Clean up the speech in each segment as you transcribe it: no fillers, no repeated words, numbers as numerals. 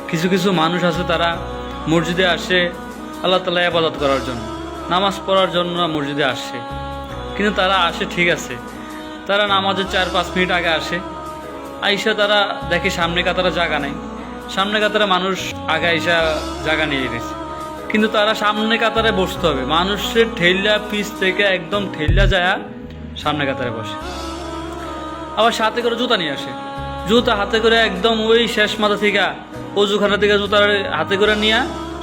কিছু কিছু মানুষ আছে তারা মসজিদে আসে আল্লাহ তাআলা ইবাদত করার জন্য, নামাজ পড়ার জন্য মসজিদে আসে, কিন্তু তারা আসে ঠিক আছে, তারা নামাজের 4-5 মিনিট আগে আসে, আইসা তারা দেখে সামনে কাতারে জায়গা নেই, সামনে কাতারে মানুষ আগে আইসা জায়গা নিয়ে গেছে, কিন্তু তারা সামনে কাতারে বসতে হবে, মানুষের ঠেল্লা পিছ থেকে একদম ঠেল্লা যায় সামনে কাতারে বসে। আবার সাথে করে জুতা নিয়ে আসে, জুতা হাতে করে একদম ওই শেষ মাথা থেকে অজুখানা থেকে জুতা হাতে করে নিয়ে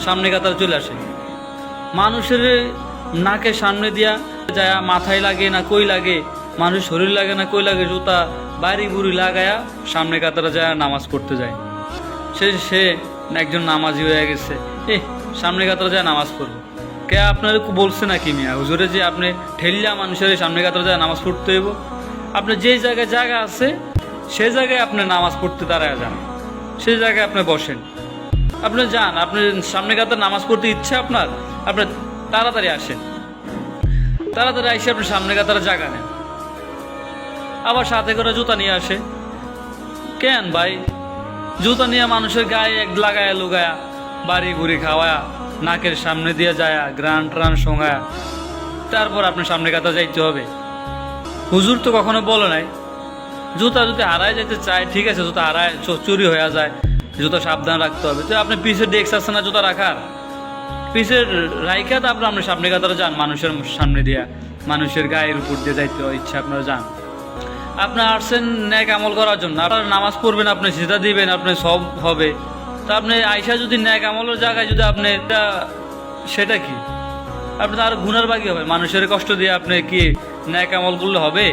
সামনে কাতারে চলে আসে। মানুষের নাকে সামনে দিয়া যায়, মাথায় লাগে না কই লাগে, মানুষ শরীর লাগে না কই লাগে, জুতা বাড়ি বুড়ি লাগায়া সামনে কাতারে যায় নামাজ পড়তে যায়। সে একজন নামাজি হয়ে গেছে, সামনে কাতারে যায় নামাজ পড়বো। কে আপনার বলছে নাকি মিয়া হুজুরে যে আপনি ঠেলিয়া মানুষের সামনে কাতারে যায় নামাজ পড়তে হইব? আপনি যেই জায়গায় জায়গা আছে সে জায়গায় আপনি নামাজ পড়তে দাঁড়ায় যান, সেই জায়গায় আপনি বসেন, আপনি যান, আপনি সামনে কাতারে নামাজ পড়তে ইচ্ছা আপনার, আপনি তাড়াতাড়ি আসেন, তাড়াতাড়ি এসে আপনি সামনে কাতারে জায়গা নেন। আবার সাথে করে জুতা নিয়ে আসে। কেন ভাই? জুতা নিয়ে মানুষের গায়ে এক লাগায়া লুগায়া বাড়ি ঘুরি খাওয়া নাকের সামনে দিয়ে যায় গ্রান ট্রান শোঙায়া তারপর আপনি সামনে কাতারে যাইতে হবে? হুজুর তো কখনো বলে নাই। জুতা যদি হারায় যেতে চায় ঠিক আছে, জুতা হারায় চুরি হয়ে যায়, জুতা সাবধান রাখতে হবে। তো আপনি পিছের ডেস্ক আছে না জুতা রাখার, পিছের রাইখা তারপর আপনি সামনে কাতারে যান, মানুষের সামনে দিয়া মানুষের গায়ের উপর দিয়ে যাইতে ইচ্ছা আপনারা যান। আপনি আসছেন ন্যাক আমল করার জন্য, আপনার নামাজ পড়বেন, আপনি সিজদা দিবেন, আপনি সব হবে। তা আপনি আইসা যদি ন্যাক আমলের জায়গায় যদি আপনি এটা সেটা কি আপনি তো আরো গুনার বাকি হবে, মানুষের কষ্ট দিয়ে আপনি কি ন্যাক আমল করলে হবে?